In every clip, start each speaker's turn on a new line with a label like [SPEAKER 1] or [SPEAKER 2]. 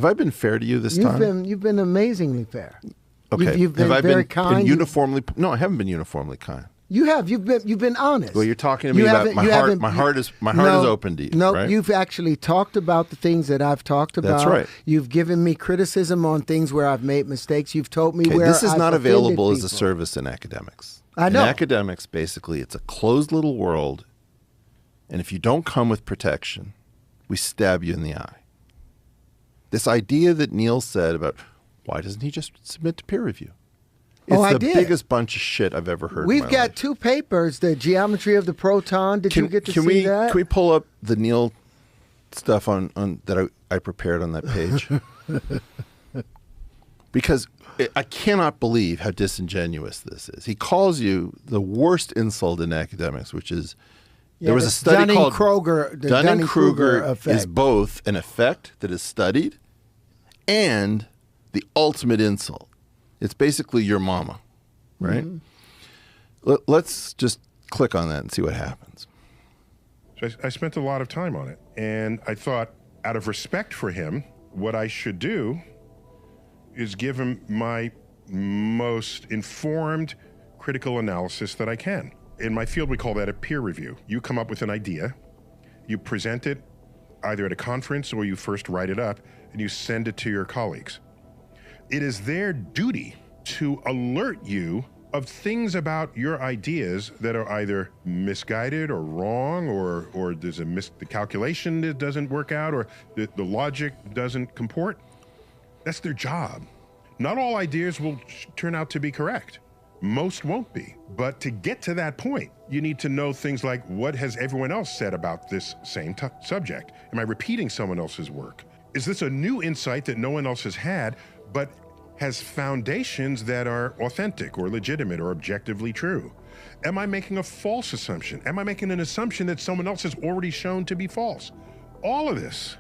[SPEAKER 1] Have I been fair to you this time?
[SPEAKER 2] You've been amazingly fair.
[SPEAKER 1] Okay.
[SPEAKER 2] You've been very kind.
[SPEAKER 1] Been uniformly? No, I haven't been uniformly kind.
[SPEAKER 2] You have. You've been honest.
[SPEAKER 1] Well, you're talking to me about my heart. My heart is open to you.
[SPEAKER 2] No,
[SPEAKER 1] right?
[SPEAKER 2] You've actually talked about the things that I've talked about.
[SPEAKER 1] That's right.
[SPEAKER 2] You've given me criticism on things where I've made mistakes. You've told me where
[SPEAKER 1] this is
[SPEAKER 2] I've
[SPEAKER 1] not available
[SPEAKER 2] offended
[SPEAKER 1] as a
[SPEAKER 2] people.
[SPEAKER 1] service in academics.
[SPEAKER 2] I know.
[SPEAKER 1] In academics, basically, it's a closed little world, and if you don't come with protection, we stab you in the eye. This idea that Neil said about why doesn't he just submit to peer review? It's the biggest bunch of shit I've ever heard.
[SPEAKER 2] We've
[SPEAKER 1] in my
[SPEAKER 2] got
[SPEAKER 1] life.
[SPEAKER 2] 2 papers, the geometry of the proton. Did you get to see that?
[SPEAKER 1] Can we pull up the Neil stuff on that I prepared on that page? Because I cannot believe how disingenuous this is. He calls you the worst insult in academics, which is there was a study called Dunning-Kruger
[SPEAKER 2] effect.
[SPEAKER 1] is both an effect that is studied and the ultimate insult. It's basically your mama, right? Mm-hmm. Let's just click on that and see what happens.
[SPEAKER 3] So I spent a lot of time on it, and I thought, out of respect for him, what I should do is give him my most informed critical analysis that I can. In my field, we call that a peer review. You come up with an idea, you present it either at a conference or you first write it up, and you send it to your colleagues. It is their duty to alert you of things about your ideas that are either misguided or wrong, or there's the calculation that doesn't work out, or the logic doesn't comport. That's their job. Not all ideas will turn out to be correct. Most won't be. But to get to that point, you need to know things like, what has everyone else said about this same subject? Am I repeating someone else's work? Is this a new insight that no one else has had, but has foundations that are authentic or legitimate or objectively true? Am I making a false assumption? Am I making an assumption that someone else has already shown to be false? All of this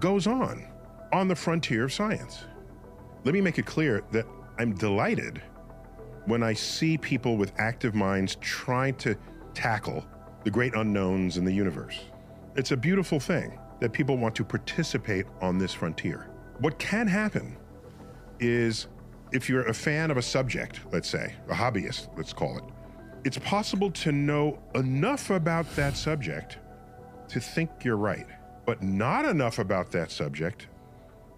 [SPEAKER 3] goes on the frontier of science. Let me make it clear that I'm delighted when I see people with active minds trying to tackle the great unknowns in the universe. It's a beautiful thing that people want to participate on this frontier. What can happen is, if you're a fan of a subject, let's say, a hobbyist, let's call it, it's possible to know enough about that subject to think you're right, but not enough about that subject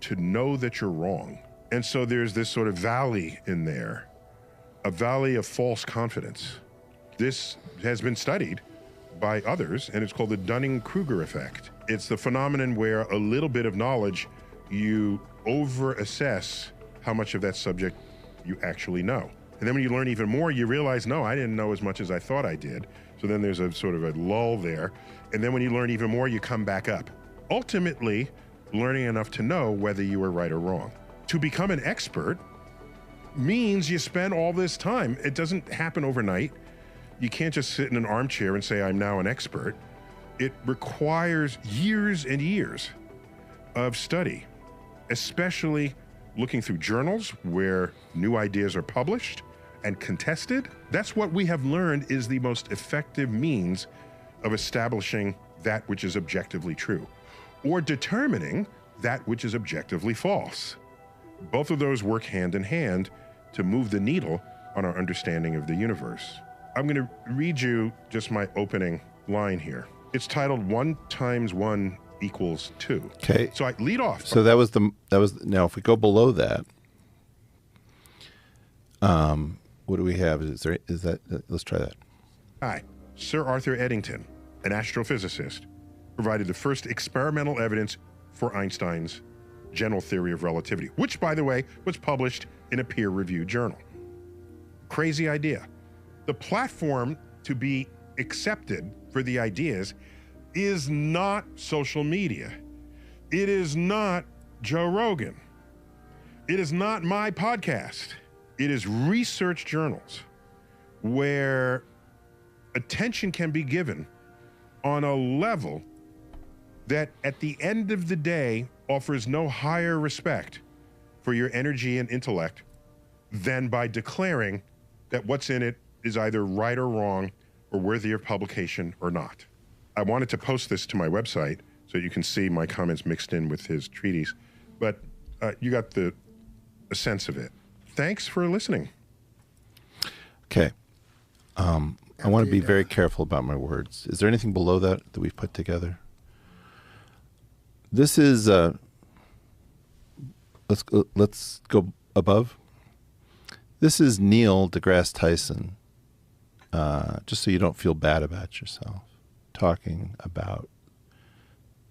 [SPEAKER 3] to know that you're wrong. And so there's this sort of valley in there, a valley of false confidence. This has been studied by others, and it's called the Dunning-Kruger effect. It's the phenomenon where a little bit of knowledge, you over-assess how much of that subject you actually know. And then when you learn even more, you realize, no, I didn't know as much as I thought I did. So then there's a sort of a lull there. And then when you learn even more, you come back up. Ultimately, learning enough to know whether you were right or wrong. To become an expert means you spend all this time. It doesn't happen overnight. You can't just sit in an armchair and say, I'm now an expert. It requires years and years of study, especially looking through journals where new ideas are published and contested. That's what we have learned is the most effective means of establishing that which is objectively true, or determining that which is objectively false. Both of those work hand in hand to move the needle on our understanding of the universe. I'm going to read you just my opening line here. It's titled 1 × 1 = 2.
[SPEAKER 1] Okay.
[SPEAKER 3] So I lead off.
[SPEAKER 1] So that was now if we go below that, what do we have? Is that let's try that.
[SPEAKER 3] Hi, Sir Arthur Eddington, an astrophysicist, provided the first experimental evidence for Einstein's general theory of relativity, which, by the way, was published in a peer-reviewed journal. Crazy idea. The platform to be accepted for the ideas is not social media. It is not Joe Rogan. It is not my podcast. It is research journals where attention can be given on a level that at the end of the day offers no higher respect for your energy and intellect than by declaring that what's in it is either right or wrong or worthy of publication or not. I wanted to post this to my website so you can see my comments mixed in with his treatise, but you got the sense of it. Thanks for listening.
[SPEAKER 1] Okay. I want to be very careful about my words. Is there anything below that we've put together? This is, let's go above. This is Neil deGrasse Tyson, just so you don't feel bad about yourself, talking about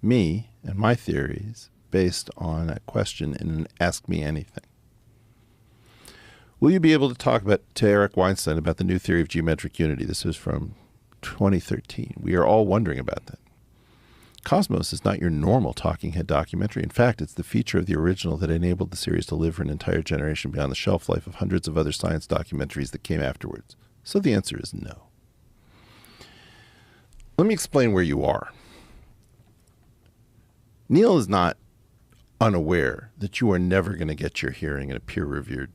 [SPEAKER 1] me and my theories based on a question in an Ask Me Anything. Will you be able to talk to Eric Weinstein about the new theory of geometric unity? This is from 2013. We are all wondering about that. Cosmos is not your normal talking head documentary. In fact, it's the feature of the original that enabled the series to live for an entire generation beyond the shelf life of hundreds of other science documentaries that came afterwards. So the answer is no. Let me explain where you are. Neil is not unaware that you are never going to get your hearing in a peer-reviewed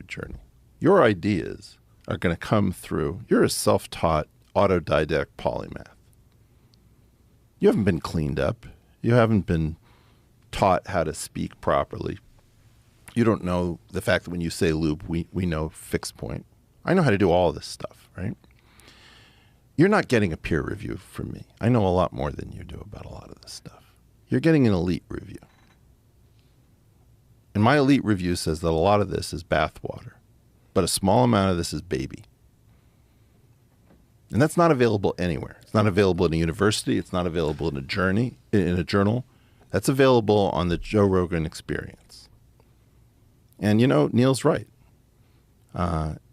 [SPEAKER 1] journal. Your ideas are going to come through. You're a self-taught, autodidact polymath. You haven't been cleaned up. You haven't been taught how to speak properly. You don't know the fact that when you say loop, we know fixed point. I know how to do all this stuff, right? You're not getting a peer review from me. I know a lot more than you do about a lot of this stuff. You're getting an elite review. And my elite review says that a lot of this is bathwater, but a small amount of this is baby. And that's not available anywhere. It's not available in a university. It's not available in a journal. That's available on the Joe Rogan Experience. And you know, Neil's right.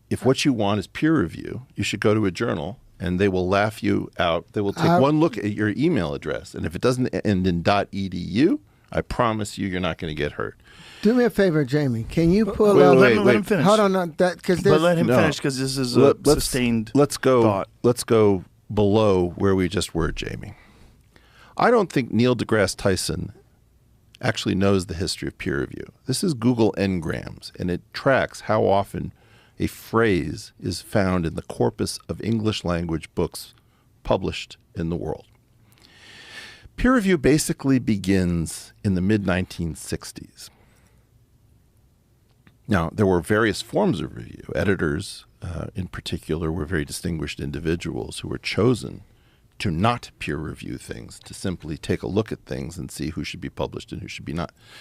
[SPEAKER 1] If what you want is peer review, you should go to a journal and they will laugh you out. They will take one look at your email address. And if it doesn't end in .edu, I promise you, you're not going to get hurt.
[SPEAKER 2] Do me a favor, Jamie. Can you pull up?
[SPEAKER 4] Let him finish.
[SPEAKER 2] Hold on,
[SPEAKER 4] let him finish because this is a sustained thought.
[SPEAKER 1] Let's go below where we just were, Jamie. I don't think Neil deGrasse Tyson actually knows the history of peer review. This is Google Ngrams, and it tracks how often a phrase is found in the corpus of English language books published in the world. Peer review basically begins in the mid-1960s. Now, there were various forms of review. Editors, in particular, were very distinguished individuals who were chosen to not peer review things, to simply take a look at things and see who should be published and who should be not.